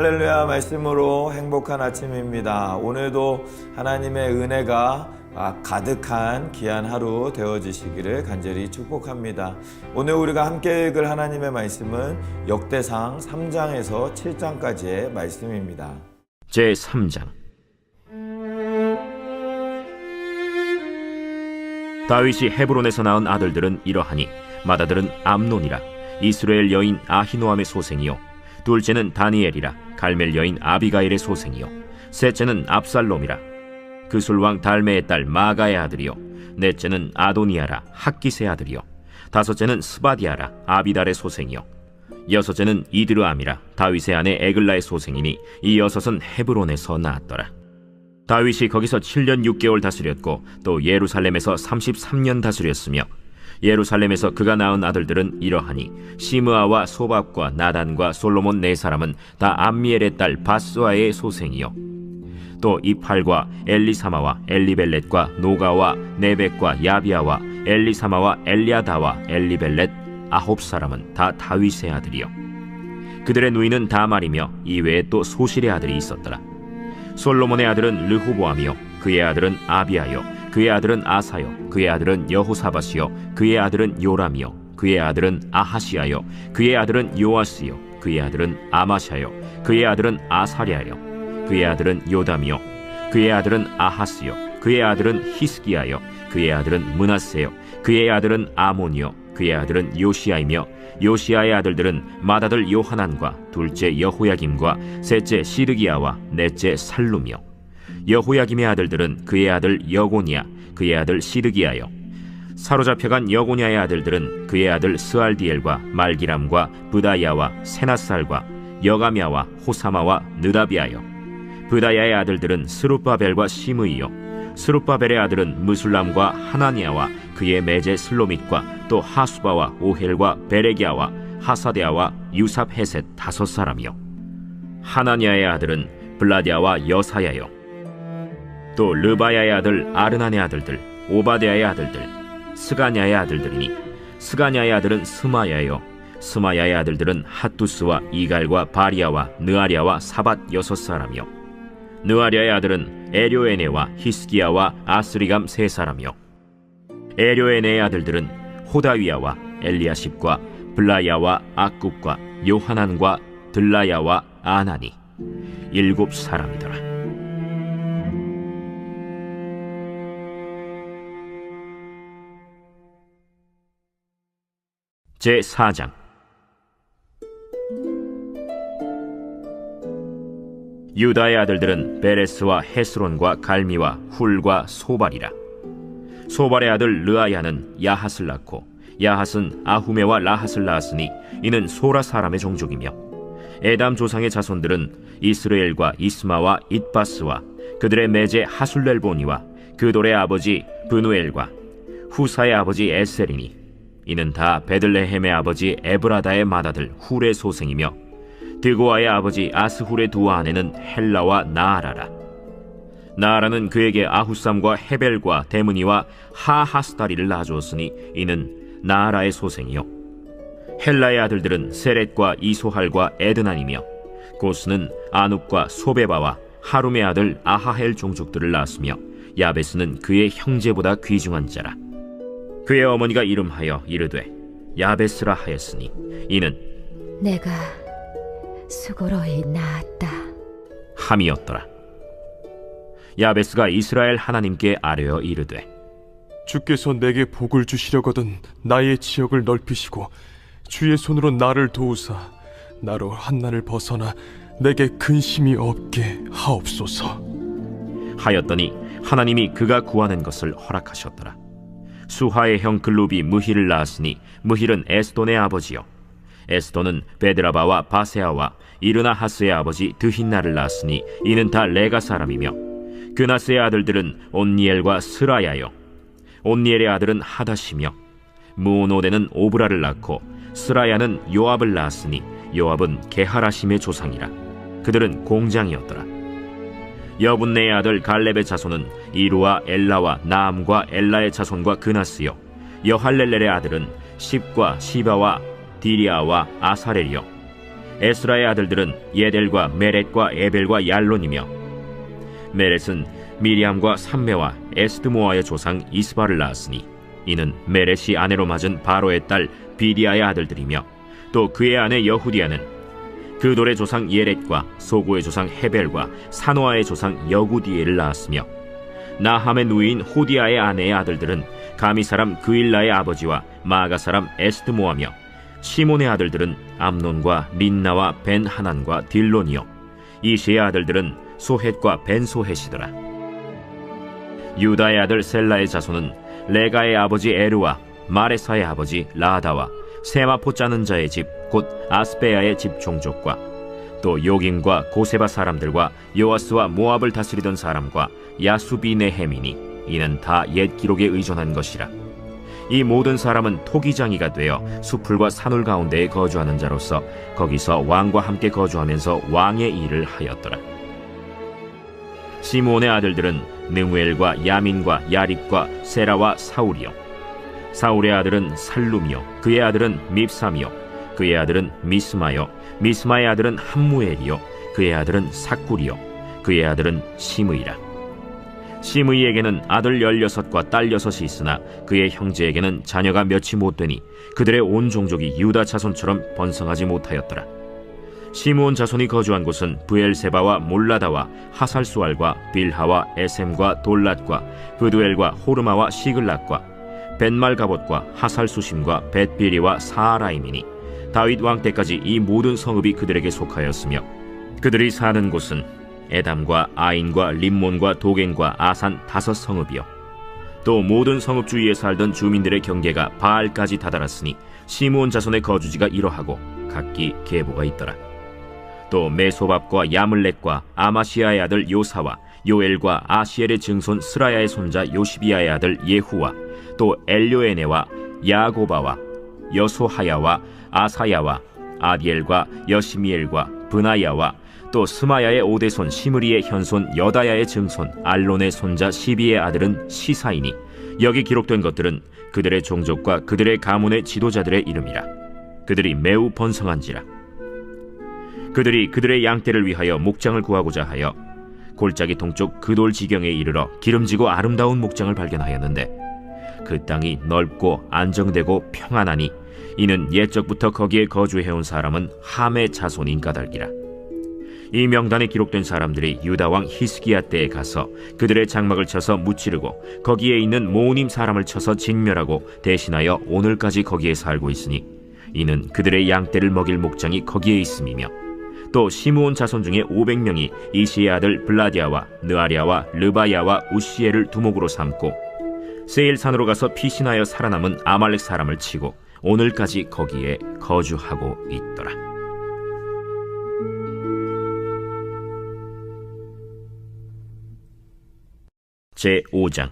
할렐루야, 말씀으로 행복한 아침입니다. 오늘도 하나님의 은혜가 가득한 귀한 하루 되어지시기를 간절히 축복합니다. 오늘 우리가 함께 읽을 하나님의 말씀은 역대상 3장에서 7장까지의 말씀입니다. 제3장. 다윗이 헤브론에서 낳은 아들들은 이러하니 맏아들은 암논이라 이스라엘 여인 아히노암의 소생이요, 둘째는 다니엘이라 갈멜 여인 아비가일의 소생이요, 셋째는 압살롬이라 그술왕 달메의 딸 마가의 아들이요, 넷째는 아도니아라 학기스의 아들이요, 다섯째는 스바디아라 아비달의 소생이요, 여섯째는 이드르암이라 다윗의 아내 에글라의 소생이니 이 여섯은 헤브론에서 낳았더라. 다윗이 거기서 7년 6개월 다스렸고 또 예루살렘에서 33년 다스렸으며, 예루살렘에서 그가 낳은 아들들은 이러하니 시므아와 소밥과 나단과 솔로몬 네 사람은 다 암미엘의 딸 바스와의 소생이요, 또 이팔과 엘리사마와 엘리벨렛과 노가와 네벡과 야비아와 엘리사마와 엘리아다와 엘리벨렛 아홉 사람은 다 다윗의 아들이요, 그들의 누이는 다말이며 이외에 또 소실의 아들이 있었더라. 솔로몬의 아들은 르호보암이요, 그의 아들은 아비아요, 그의 아들은 아사요, 그의 아들은 여호사밧이요, 그의 아들은 요람이요, 그의 아들은 아하시아요, 그의 아들은 요아스요, 그의 아들은 아마샤요, 그의 아들은 아사랴요, 그의 아들은 요담이요, 그의 아들은 아하스요, 그의 아들은 히스기야요, 그의 아들은 므낫세요, 그의 아들은 아몬이요, 그의 아들은 요시야이며, 요시야의 아들들은 맏아들 요하난과 둘째 여호야김과 셋째 시드기야와 넷째 살룸이요, 여호야김의 아들들은 그의 아들 여고니야, 그의 아들 시드기야요, 사로잡혀간 여고니야의 아들들은 그의 아들 스알디엘과 말기람과 브다야와 세나살과 여가미야와 호사마와 느다비아요, 브다야의 아들들은 스룹바벨과 시므이요, 스룹바벨의 아들은 무술람과 하나니아와 그의 매제 슬로밋과 또 하수바와 오헬과 베레기야와 하사데아와 유삽헤셋 다섯 사람이요, 하나니아의 아들은 블라디아와 여사야요, 또 르바야의 아들 아르난의 아들들 오바데아의 아들들 스가냐의 아들들이니 스가냐의 아들은 스마야요, 스마야의 아들들은 핫두스와 이갈과 바리아와 느아랴와 사밧 여섯 사람이요, 느아랴의 아들은 에료에네와 히스기야와 아스리감 세 사람이요, 에료에네의 아들들은 호다위야와 엘리야십과 블라야와 악굽과 요하난과 들라야와 아나니 일곱 사람이더라. 제4장. 유다의 아들들은 베레스와 헤스론과 갈미와 훌과 소발이라. 소발의 아들 르아야는 야핫을 낳고 야핫은 아후메와 라핫을 낳았으니 이는 소라 사람의 종족이며, 에담 조상의 자손들은 이스라엘과 이스마와 잇바스와 그들의 매제 하술렐보니와 그돌의 아버지 브누엘과 후사의 아버지 에셀이니 이는 다 베들레헴의 아버지 에브라다의 맏아들 훌의 소생이며, 드고아의 아버지 아스훌의 두 아내는 헬라와 나아라라. 나아라는 그에게 아후삼과 헤벨과 데므니와 하하스다리를 낳아주었으니 이는 나아라의 소생이요, 헬라의 아들들은 세렛과 이소할과 에드난이며, 고스는 아눕과 소베바와 하룸의 아들 아하헬 종족들을 낳았으며, 야베스는 그의 형제보다 귀중한 자라. 그의 어머니가 이름하여 이르되 야베스라 하였으니 이는 내가 수고로이 낳았다 함이었더라. 야베스가 이스라엘 하나님께 아뢰어 이르되 주께서 내게 복을 주시려거든 나의 지역을 넓히시고 주의 손으로 나를 도우사 나로 한난을 벗어나 내게 근심이 없게 하옵소서 하였더니 하나님이 그가 구하는 것을 허락하셨더라. 수하의 형 글룹이 무힐을 낳았으니 무힐은 에스돈의 아버지요, 에스돈은 베드라바와 바세아와 이르나하스의 아버지 드힌나를 낳았으니 이는 다 레가 사람이며, 그나스의 아들들은 온니엘과 스라야요, 온니엘의 아들은 하다시며, 무오노데는 오브라를 낳고 스라야는 요압을 낳았으니 요압은 게하라심의 조상이라. 그들은 공장이었더라. 여분네의 아들 갈렙의 자손은 이루와 엘라와 나암과 엘라의 자손과 그나스요, 여할렐렐의 아들은 십과 시바와 디리아와 아사렐이요, 에스라의 아들들은 예델과 메렛과 에벨과 얄론이며, 메렛은 미리암과 삼메와 에스드모아의 조상 이스바를 낳았으니 이는 메렛이 아내로 맞은 바로의 딸 비디아의 아들들이며, 또 그의 아내 여후디아는 그돌의 조상 예렛과 소고의 조상 헤벨과 사노아의 조상 여구디엘을 낳았으며, 나함의 누이인 호디아의 아내의 아들들은 가미 사람 그일라의 아버지와 마가 사람 에스드모아며, 시몬의 아들들은 암논과 린나와 벤 하난과 딜론이요, 이시의 아들들은 소헷과 벤 소헷이더라. 유다의 아들 셀라의 자손은 레가의 아버지 에르와 마레사의 아버지 라다와 세마포 짜는 자의 집 곧 아스베야의 집 종족과 또 요김과 고세바 사람들과 요아스와 모압을 다스리던 사람과 야수비네헤미니 이는 다 옛 기록에 의존한 것이라. 이 모든 사람은 토기장이가 되어 수풀과 산울 가운데에 거주하는 자로서 거기서 왕과 함께 거주하면서 왕의 일을 하였더라. 시므온의 아들들은 느무엘과 야민과 야립과 세라와 사울이요, 사울의 아들은 살룸이요, 그의 아들은 밉삼이요, 그의 아들은 미스마요, 미스마의 아들은 함무엘이요, 그의 아들은 삭굴이요, 그의 아들은 시므이라. 시므이에게는 아들 16과 딸 6이 있으나 그의 형제에게는 자녀가 몇이 못되니 그들의 온 종족이 유다 자손처럼 번성하지 못하였더라. 시므온 자손이 거주한 곳은 브엘세바와 몰라다와 하살수알과 빌하와 에셈과 돌랏과 브두엘과 호르마와 시글락과 벤말가봇과 하살수심과 벳비리와 사하라임이니 다윗 왕 때까지 이 모든 성읍이 그들에게 속하였으며, 그들이 사는 곳은 에담과 아인과 림몬과 도겐과 아산 5성읍이요, 또 모든 성읍 주위에 살던 주민들의 경계가 바알까지 다다랐으니 시므온 자손의 거주지가 이러하고 각기 계보가 있더라. 또 메소밥과 야물렛과 아마시아의 아들 요사와 요엘과 아시엘의 증손 스라야의 손자 요시비아의 아들 예후와 또 엘료에네와 야고바와 여소하야와 아사야와 아디엘과 여시미엘과 브나야와 또 스마야의 오대손 시므리의 현손 여다야의 증손 알론의 손자 시비의 아들은 시사이니 여기 기록된 것들은 그들의 종족과 그들의 가문의 지도자들의 이름이라. 그들이 매우 번성한지라. 그들이 그들의 양떼를 위하여 목장을 구하고자 하여 골짜기 동쪽 그돌 지경에 이르러 기름지고 아름다운 목장을 발견하였는데 그 땅이 넓고 안정되고 평안하니 이는 옛적부터 거기에 거주해온 사람은 함의 자손인 까닭이라. 이 명단에 기록된 사람들이 유다왕 히스기야 때에 가서 그들의 장막을 쳐서 무찌르고 거기에 있는 모님 사람을 쳐서 진멸하고 대신하여 오늘까지 거기에 살고 있으니 이는 그들의 양떼를 먹일 목장이 거기에 있음이며, 또 시므온 자손 중에 500명이 이시의 아들 블라디아와 느아리아와 르바야와 우시엘을 두목으로 삼고 세일산으로 가서 피신하여 살아남은 아말렉 사람을 치고 오늘까지 거기에 거주하고 있더라. 제5장.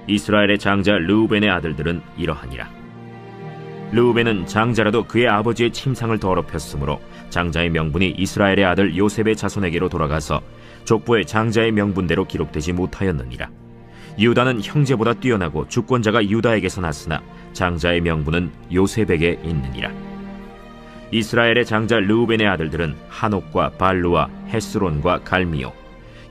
이스라엘의 장자 르우벤의 아들들은 이러하니라. 르우벤은 장자라도 그의 아버지의 침상을 더럽혔으므로 장자의 명분이 이스라엘의 아들 요셉의 자손에게로 돌아가서 족보의 장자의 명분대로 기록되지 못하였느니라. 유다는 형제보다 뛰어나고 주권자가 유다에게서 났으나 장자의 명분은 요셉에게 있느니라. 이스라엘의 장자 르우벤의 아들들은 한옥과 발루와 헤스론과 갈미요,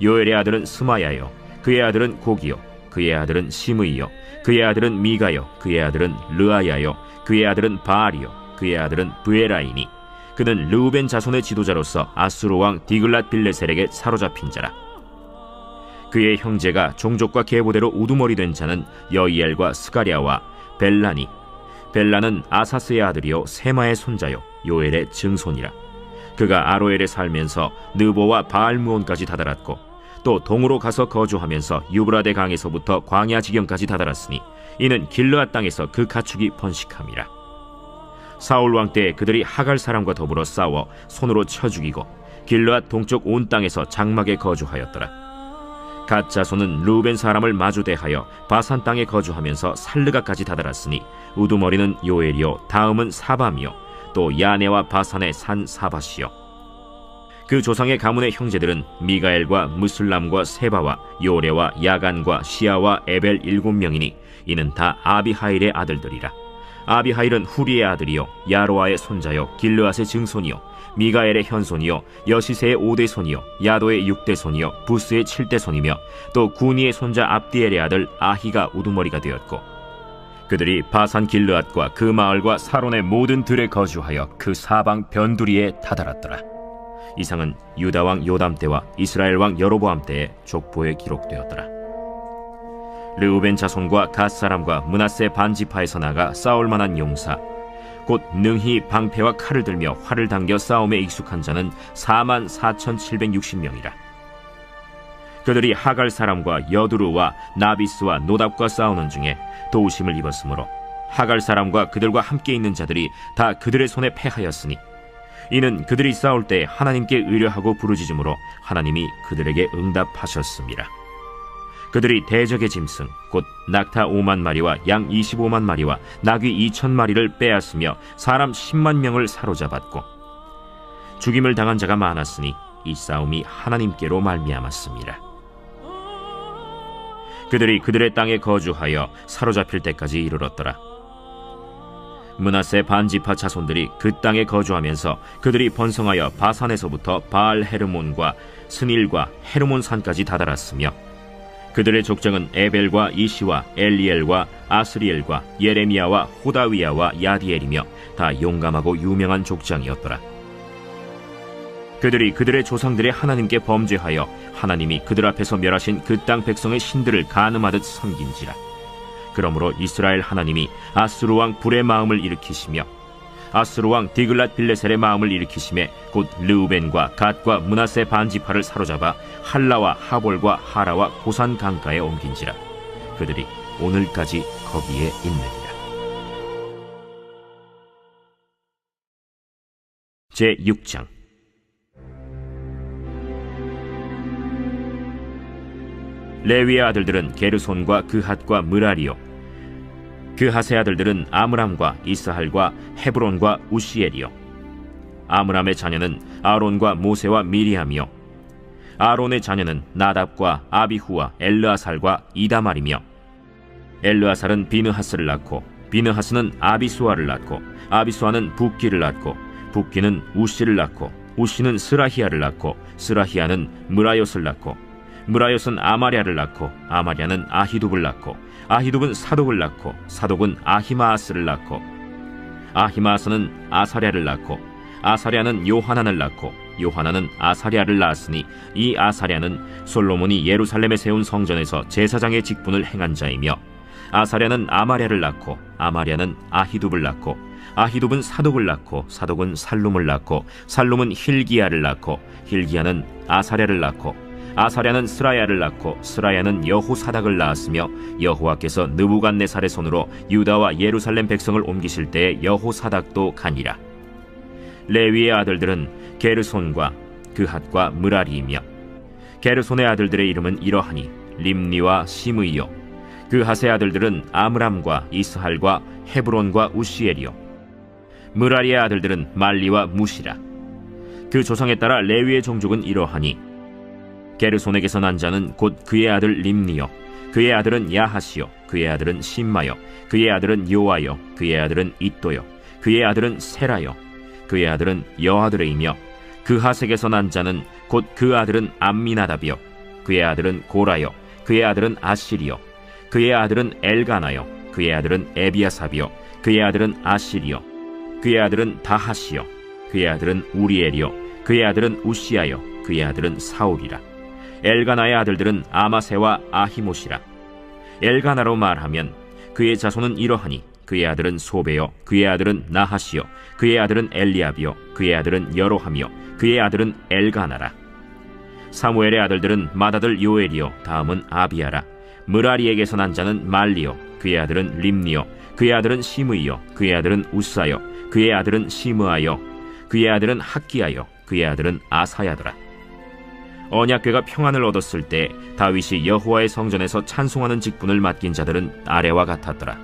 요엘의 아들은 스마야요, 그의 아들은 고기요, 그의 아들은 시므이요, 그의 아들은 미가요, 그의 아들은 르아야요, 그의 아들은 바알이요, 그의 아들은 브에라이니 그는 르우벤 자손의 지도자로서 아수르 왕 디글랏 빌레셀에게 사로잡힌 자라. 그의 형제가 종족과 계보대로 우두머리 된 자는 여이엘과 스가랴와 벨라니. 벨라는 아사스의 아들이요 세마의 손자요 요엘의 증손이라. 그가 아로엘에 살면서 느보와 바알무온까지 다다랐고 또 동으로 가서 거주하면서 유브라데 강에서부터 광야 지경까지 다다랐으니 이는 길르앗 땅에서 그 가축이 번식함이라. 사울 왕 때 그들이 하갈 사람과 더불어 싸워 손으로 쳐 죽이고 길르앗 동쪽 온 땅에서 장막에 거주하였더라. 갓 자손은 르우벤 사람을 마주대하여 바산 땅에 거주하면서 살르가까지 다다랐으니 우두머리는 요엘이요 다음은 사밤이요 또 야네와 바산의 산 사바시요. 그 조상의 가문의 형제들은 미가엘과 무슬람과 세바와 요레와 야간과 시아와 에벨 7명이니 이는 다 아비하일의 아들들이라. 아비하일은 후리의 아들이요 야로아의 손자요 길르앗의 증손이요 미가엘의 현손이요 여시세의 5대손이요 야도의 6대손이요 부스의 7대손이며 또 구니의 손자 압디엘의 아들 아히가 우두머리가 되었고, 그들이 바산 길르앗과 그 마을과 사론의 모든 들에 거주하여 그 사방 변두리에 다다랐더라. 이상은 유다 왕 요담 때와 이스라엘 왕 여로보암 때의 족보에 기록되었더라. 르우벤 자손과 갓 사람과 므낫세 반지파에서 나가 싸울 만한 용사, 곧 능히 방패와 칼을 들며 활을 당겨 싸움에 익숙한 자는 44,760명이라. 그들이 하갈 사람과 여두루와 나비스와 노답과 싸우는 중에 도우심을 입었으므로 하갈 사람과 그들과 함께 있는 자들이 다 그들의 손에 패하였으니, 이는 그들이 싸울 때 하나님께 의뢰하고 부르짖음으로 하나님이 그들에게 응답하셨습니다. 그들이 대적의 짐승 곧 낙타 5만 마리와 양 25만 마리와 나귀 2천 마리를 빼앗으며 사람 10만 명을 사로잡았고, 죽임을 당한 자가 많았으니 이 싸움이 하나님께로 말미암았습니다. 그들이 그들의 땅에 거주하여 사로잡힐 때까지 이르렀더라. 므낫세 반지파 자손들이 그 땅에 거주하면서 그들이 번성하여 바산에서부터 바알 헤르몬과 스닐과 헤르몬 산까지 다다랐으며, 그들의 족장은 에벨과 이시와 엘리엘과 아스리엘과 예레미야와 호다위야와 야디엘이며 다 용감하고 유명한 족장이었더라. 그들이 그들의 조상들의 하나님께 범죄하여 하나님이 그들 앞에서 멸하신 그 땅 백성의 신들을 간음하듯 섬긴지라. 그러므로 이스라엘 하나님이 아스루 왕 불의 마음을 일으키시며 아스루 왕 디글랏 빌레셀의 마음을 일으키심에 곧 르우벤과 갓과 므낫세 반지파를 사로잡아 할라와 하볼과 하라와 고산 강가에 옮긴지라. 그들이 오늘까지 거기에 있느니라. 제6장. 레위의 아들들은 게르손과 그핫과 므라리요, 그핫의 아들들은 아므람과 이스할과 헤브론과 우시엘이요. 아므람의 자녀는 아론과 모세와 미리암이요, 아론의 자녀는 나답과 아비후와 엘르아살과 이다말이며, 엘르아살은 비느하스를 낳고 비느하스는 아비수아를 낳고 아비수아는 붓기를 낳고 붓기는 우시를 낳고 우시는 스라히야를 낳고 스라히야는 므라옅을 낳고 므라옅은 아마랴를 낳고 아마랴는 아히둡을 낳고 아히둡은 사독을 낳고 사독은 아히마아스를 낳고 아히마아스는 아사랴를 낳고 아사랴는 요하난을 낳고 요하난은 아사랴를 낳았으니 이 아사랴는 솔로몬이 예루살렘에 세운 성전에서 제사장의 직분을 행한 자이며, 아사랴는 아마랴를 낳고 아마랴는 아히둡을 낳고 아히둡은 사독을 낳고 사독은 살룸을 낳고 살룸은 힐기야를 낳고 힐기야는 아사랴를 낳고 아사랴는 스라야를 낳고 스라야는 여호사닥을 낳았으며, 여호와께서 느부갓네살의 손으로 유다와 예루살렘 백성을 옮기실 때에 여호사닥도 가니라. 레위의 아들들은 게르손과 그핫과 므라리이며, 게르손의 아들들의 이름은 이러하니 림니와 시므이요, 그핫의 아들들은 아므람과 이스할과 헤브론과 우시엘이요, 므라리의 아들들은 말리와 무시라. 그 조상에 따라 레위의 종족은 이러하니 게르손에게서 난 자는 곧 그의 아들 림니요, 그의 아들은 야하시요, 그의 아들은 심마요, 그의 아들은 요아요, 그의 아들은 이또요, 그의 아들은 세라요, 그의 아들은 여아드레이며, 그핫에게서 난 자는 곧 그 아들은 암미나답이요, 그의 아들은 고라요, 그의 아들은 아시리요, 그의 아들은 엘가나요, 그의 아들은 에비아삽이요, 그의 아들은 아시리요, 그의 아들은 다하시요, 그의 아들은 우리엘이요, 그의 아들은 우시아요, 그의 아들은 사울이라. 엘가나의 아들들은 아마세와 아히못이라. 엘가나로 말하면 그의 자손은 이러하니 그의 아들은 소베요, 그의 아들은 나하시요, 그의 아들은 엘리압이요, 그의 아들은 여로함이요, 그의 아들은 엘가나라. 사무엘의 아들들은 맏아들 요엘이요, 다음은 아비야라. 므라리에게서 난 자는 말리요, 그의 아들은 림니요, 그의 아들은 시므이요, 그의 아들은 우사요, 그의 아들은 시므아요, 그의 아들은 학기야요, 그의 아들은 아사야더라. 언약궤가 평안을 얻었을 때 다윗이 여호와의 성전에서 찬송하는 직분을 맡긴 자들은 아래와 같았더라.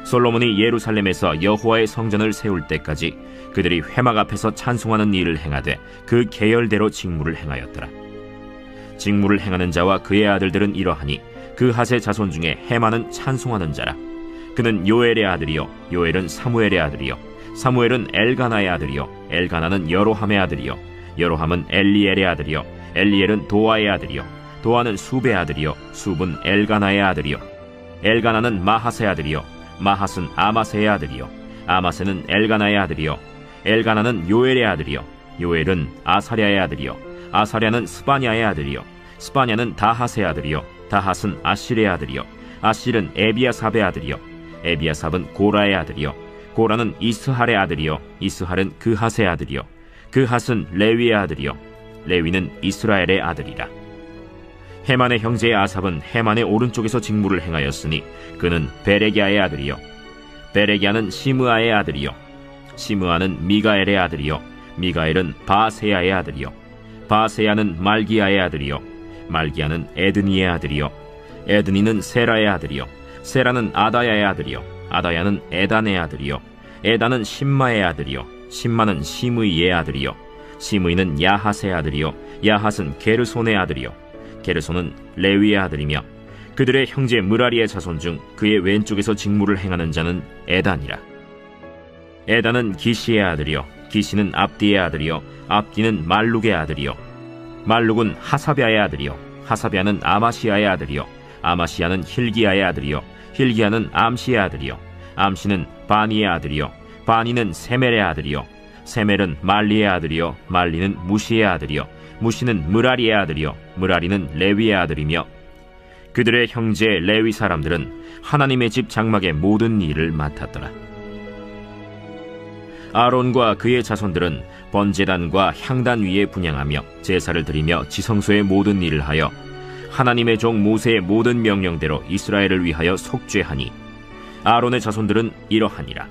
솔로몬이 예루살렘에서 여호와의 성전을 세울 때까지 그들이 회막 앞에서 찬송하는 일을 행하되 그 계열대로 직무를 행하였더라. 직무를 행하는 자와 그의 아들들은 이러하니 그핫의 자손 중에 헤만은 찬송하는 자라. 그는 요엘의 아들이요 요엘은 사무엘의 아들이요 사무엘은 엘가나의 아들이요 엘가나는 여로함의 아들이요 여로함은 엘리엘의 아들이요 엘리엘은 도아의 아들이요 도아는 숲의 아들이요 숲은 엘가나의 아들이요 엘가나는 마하스의 아들이요 마하스는 아마세의 아들이요 아마세는 엘가나의 아들이요 엘가나는 요엘의 아들이요 요엘은 아사랴의 아들이요 아사랴는 스바냐의 아들이요 스바냐는 다핫의 아들이요 다핫은 아실의 아들이요 아실은 에비아삽의 아들이요 에비아삽은 고라의 아들이요 고라는 이스할의 아들이요 이스할은 그핫의 아들이요 그핫은 레위의 아들이요 레위는 이스라엘의 아들이라. 헤만의 형제의 아삽은 헤만의 오른쪽에서 직무를 행하였으니 그는 베레기야의 아들이요 베레기야는 시므아의 아들이요 시므아는 미가엘의 아들이요 미가엘은 바세야의 아들이요 바세야는 말기야의 아들이요 말기야는 에드니의 아들이요 에드니는 세라의 아들이요 세라는 아다야의 아들이요 아다야는 에단의 아들이요 에단은 심마의 아들이요 심마는 시므이의 아들이요 시므이는 야핫의 아들이요 야핫은 게르손의 아들이요 게르손은 레위의 아들이며 그들의 형제 무라리의 자손 중 그의 왼쪽에서 직무를 행하는 자는 에단이라. 에단은 기시의 아들이요 기시는 압디의 아들이요 압디는 말룩의 아들이요 말룩은 하사비아의 아들이요 하사비아는 아마시아의 아들이요 아마시아는 힐기야의 아들이요 힐기야는 암시의 아들이요 암시는 바니의 아들이요 바니는 세멜의 아들이요 세멜은 말리의 아들이요 말리는 무시의 아들이요 무시는 무라리의 아들이요 무라리는 레위의 아들이며 그들의 형제 레위 사람들은 하나님의 집 장막의 모든 일을 맡았더라. 아론과 그의 자손들은 번제단과 향단 위에 분향하며 제사를 드리며 지성소의 모든 일을 하여 하나님의 종 모세의 모든 명령대로 이스라엘을 위하여 속죄하니 아론의 자손들은 이러하니라.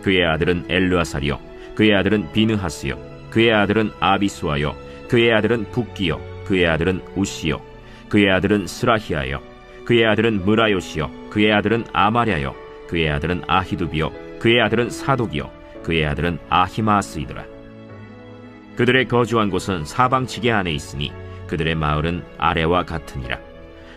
그의 아들은 엘르아살이요 그의 아들은 비느하스요 그의 아들은 아비수아요 그의 아들은 붓기요 그의 아들은 우시요 그의 아들은 스라히아요 그의 아들은 무라요시요 그의 아들은 아마랴요 그의 아들은 아히두비요 그의 아들은 사독이요 그의 아들은 아히마스이더라. 그들의 거주한 곳은 사방지게 안에 있으니 그들의 마을은 아래와 같으니라.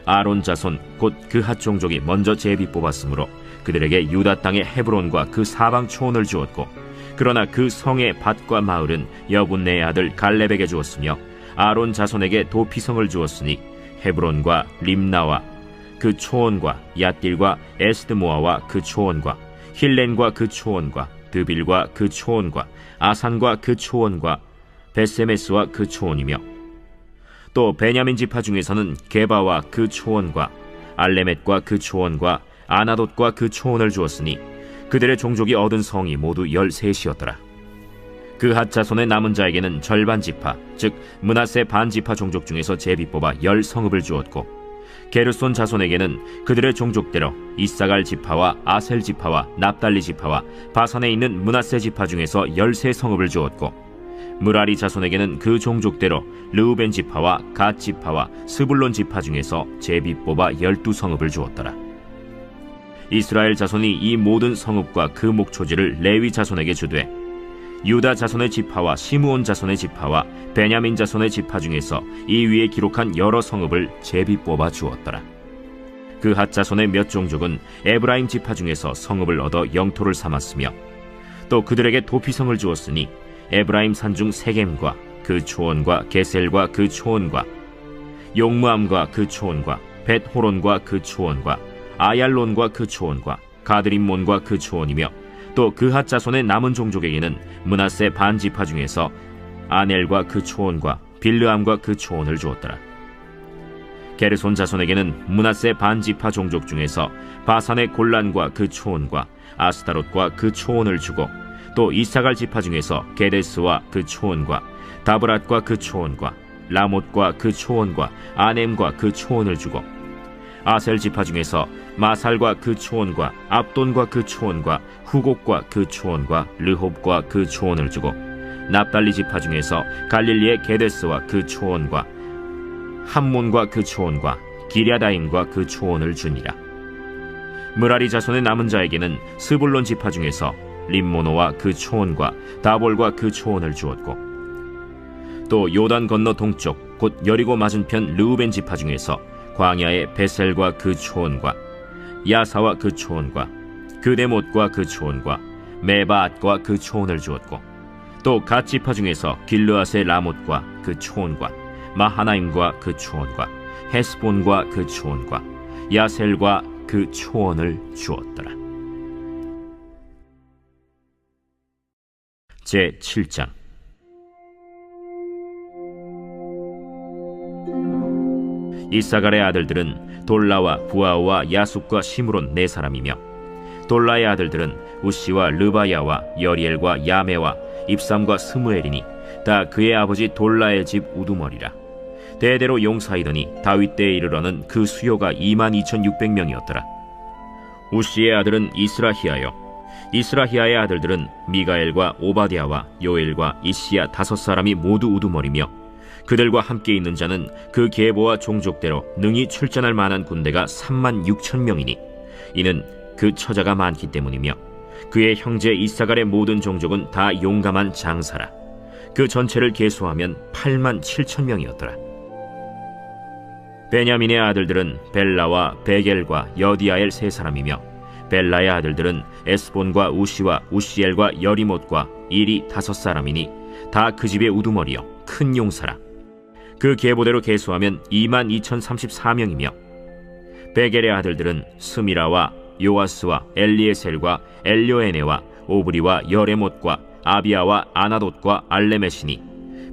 아론 자손 곧 그핫 종족이 먼저 제비 뽑았으므로 그들에게 유다 땅의 헤브론과 그 사방 초원을 주었고 그러나 그 성의 밭과 마을은 여분네의 아들 갈렙에게 주었으며 아론 자손에게 도피성을 주었으니 헤브론과 림나와 그 초원과 얏딜과 에스드모아와 그 초원과 힐렌과 그 초원과 드빌과 그 초원과 아산과 그 초원과 베세메스와 그 초원이며 또 베냐민 지파 중에서는 게바와 그 초원과 알레멧과 그 초원과 아나돗과 그 초원을 주었으니 그들의 종족이 얻은 성이 모두 13이었더라. 그핫 자손의 남은 자에게는 절반 지파 즉 므낫세 반 지파 종족 중에서 제비 뽑아 10성읍을 주었고 게르손 자손에게는 그들의 종족대로 이사갈 지파와 아셀 지파와 납달리 지파와 바산에 있는 므낫세 지파 중에서 13성읍을 주었고 무라리 자손에게는 그 종족대로 르우벤 지파와 갓 지파와 스불론 지파 중에서 제비 뽑아 12성읍을 주었더라. 이스라엘 자손이 이 모든 성읍과 그 목초지를 레위 자손에게 주되 유다 자손의 지파와 시므온 자손의 지파와 베냐민 자손의 지파 중에서 이 위에 기록한 여러 성읍을 제비 뽑아 주었더라. 그핫 자손의 몇 종족은 에브라임 지파 중에서 성읍을 얻어 영토를 삼았으며 또 그들에게 도피성을 주었으니 에브라임 산중 세겜과 그 초원과 게셀과 그 초원과 용무암과 그 초원과 벳호론과 그 초원과 아얄론과 그 초원과 가드림몬과 그 초원이며 또 그핫 자손의 남은 종족에게는 므낫세 반 지파 중에서 아넬과 그 초원과 빌르암과 그 초원을 주었더라. 게르손 자손에게는 므낫세 반 지파 종족 중에서 바산의 골란과 그 초원과 아스타롯과 그 초원을 주고 또 이사갈 지파 중에서 게데스와 그 초원과 다브랏과 그 초원과 라못과 그 초원과 아넴과 그 초원을 주고 아셀 지파 중에서 마살과 그 초원과 압돈과 그 초원과 후곡과 그 초원과 르홉과 그 초원을 주고 납달리 지파 중에서 갈릴리의 게데스와 그 초원과 함몬과 그 초원과 기랴다임과 그 초원을 주니라. 무라리 자손의 남은 자에게는 스불론 지파 중에서 림모노와 그 초원과 다볼과 그 초원을 주었고 또 요단 건너 동쪽 곧 여리고 맞은편 르우벤 지파 중에서 광야의 베셀과 그 초원과 야사와 그 초원과 그데못과 그 초원과 메바앗과 그 초원을 주었고 또 갓 지파 중에서 길르앗의 라못과 그 초원과 마하나임과 그 초원과 헤스본과 그 초원과 야셀과 그 초원을 주었더라. 제 7장. 이사갈의 아들들은 돌라와 부아와 야숫과 시므론 네 사람이며 돌라의 아들들은 우시와 르바야와 여리엘과 야메와 입삼과 스무엘이니 다 그의 아버지 돌라의 집 우두머리라. 대대로 용사이더니 다윗 때에 이르러는 그 수요가 22,600명이었더라. 우시의 아들은 이스라히야요 이스라히야의 아들들은 미가엘과 오바댜와 요엘과 이시야 5사람이 모두 우두머리며 그들과 함께 있는 자는 그 계보와 종족대로 능히 출전할 만한 군대가 36,000명이니 이는 그 처자가 많기 때문이며 그의 형제 이사갈의 모든 종족은 다 용감한 장사라. 그 전체를 계수하면 87,000명이었더라. 베냐민의 아들들은 벨라와 베겔과 여디아엘 3사람이며 벨라의 아들들은 에스본과 우시와 우시엘과 여리못과 일이 5사람이니 다 그 집의 우두머리요 큰 용사라. 그 계보대로 계수하면 22,034명이며 베겔의 아들들은 스미라와 요아스와 엘리에셀과 엘료에네와 오브리와 여레못과 아비아와 아나돗과 알레메시니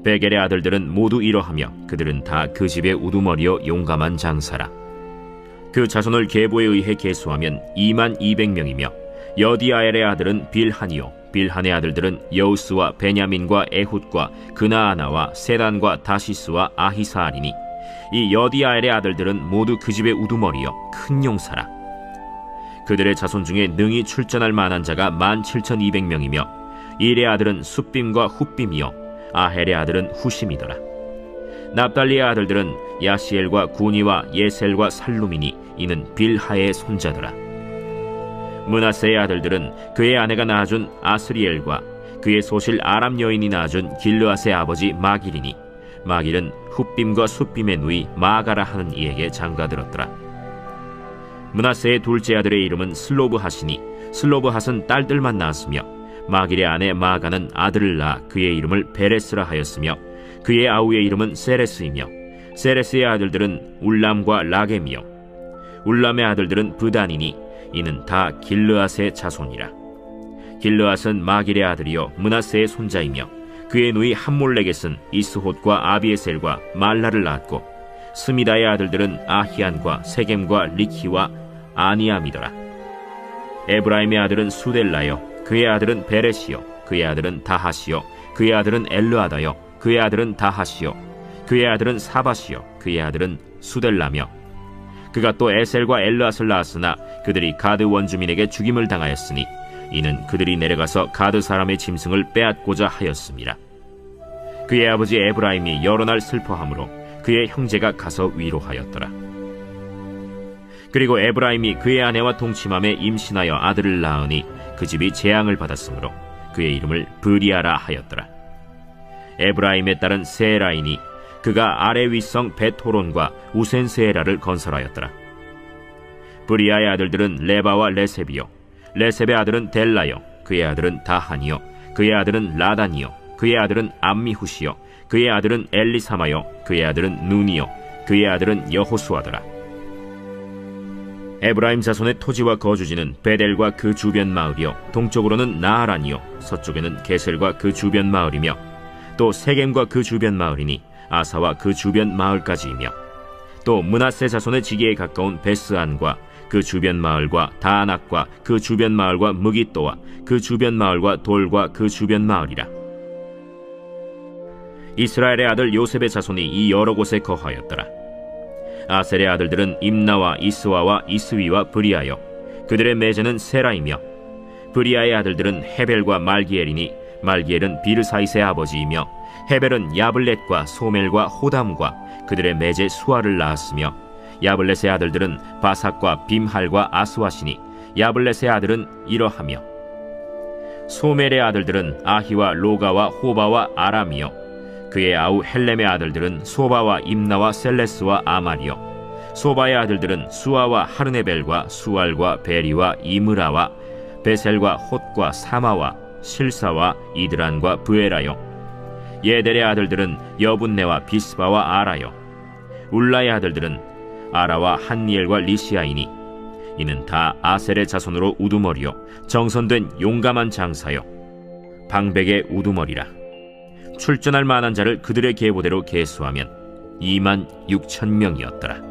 베겔의 아들들은 모두 이러하며 그들은 다 그 집의 우두머리요 용감한 장사라. 그 자손을 계보에 의해 계수하면 22,000명이며 여디아엘의 아들은 빌한이요 빌한의 아들들은 여우스와 베냐민과 에훗과 그나아나와 세단과 다시스와 아히사알이니 이 여디아엘의 아들들은 모두 그 집의 우두머리요 큰 용사라. 그들의 자손 중에 능히 출전할 만한 자가 17,200명이며 일의 아들은 숫빔과 훗빔이요 아헬의 아들은 후심이더라. 납달리의 아들들은 야시엘과 구니와 예셀과 살루미니 이는 빌하의 손자더라. 므낫세의 아들들은 그의 아내가 낳아준 아스리엘과 그의 소실 아람 여인이 낳아준 길르앗의 아버지 마길이니 마길은 훗빔과 숫빔의 누이 마가라 하는 이에게 장가들었더라. 므낫세의 둘째 아들의 이름은 슬로브핫이니 슬로브핫은 딸들만 낳았으며 마길의 아내 마가는 아들을 낳아 그의 이름을 베레스라 하였으며 그의 아우의 이름은 세레스이며 세레스의 아들들은 울람과 라겜이요 울람의 아들들은 브단이니 이는 다 길르앗의 자손이라. 길르앗은 마길의 아들이요 므낫세의 손자이며 그의 누이 함몰렉겟은 이스톳과 아비에셀과 말라를 낳았고 스미다의 아들들은 아히안과 세겜과 리키와 아니암이더라. 에브라임의 아들은 수델라요 그의 아들은 베레시요 그의 아들은 다하시요 그의 아들은 엘르아다요 그의 아들은 다하시요 그의 아들은 사바시요 그의 아들은 수델라며 그가 또 에셀과 엘르앗을 낳았으나 그들이 가드 원주민에게 죽임을 당하였으니 이는 그들이 내려가서 가드 사람의 짐승을 빼앗고자 하였음이라. 그의 아버지 에브라임이 여러 날 슬퍼하므로 그의 형제가 가서 위로하였더라. 그리고 에브라임이 그의 아내와 동침함에 임신하여 아들을 낳으니 그 집이 재앙을 받았으므로 그의 이름을 브리아라 하였더라. 에브라임의 딸은 세라이니 그가 아래 윗성 베토론과 우센세에라를 건설하였더라. 브리아의 아들들은 레바와 레셉이요 레셉의 아들은 델라요 그의 아들은 다한이요 그의 아들은 라단이요 그의 아들은 암미후시요 그의 아들은 엘리사마요 그의 아들은 눈이요 그의 아들은 여호수아더라. 에브라임 자손의 토지와 거주지는 베델과 그 주변 마을이요 동쪽으로는 나하란이요 서쪽에는 게셀과 그 주변 마을이며 또 세겜과 그 주변 마을이니 아사와 그 주변 마을까지이며 또 므낫세 자손의 지기에 가까운 베스안과 그 주변 마을과 다안악과 그 주변 마을과 무깃도와 그 주변 마을과 돌과 그 주변 마을이라. 이스라엘의 아들 요셉의 자손이 이 여러 곳에 거하였더라. 아셀의 아들들은 임나와 이스와와 이스위와 브리아요 그들의 매제는 세라이며 브리아의 아들들은 헤벨과 말기엘이니 말기엘은 비르사이스의 아버지이며 헤벨은 야블렛과 소멜과 호담과 그들의 매제 수아를 낳았으며 야블렛의 아들들은 바삭과 빔할과 아스와시니 야블렛의 아들은 이러하며 소멜의 아들들은 아히와 로가와 호바와 아람이요 그의 아우 헬렘의 아들들은 소바와 임나와 셀레스와 아말이요 소바의 아들들은 수아와 하르네벨과 수알과 베리와 이므라와 베셀과 홑과 사마와 실사와 이드란과 브에라요. 예델의 아들들은 여분네와 비스바와 아라요. 울라의 아들들은 아라와 한니엘과 리시아이니 이는 다 아셀의 자손으로 우두머리요 정선된 용감한 장사요 방백의 우두머리라. 출전할 만한 자를 그들의 계보대로 계수하면 26,000명이었더라.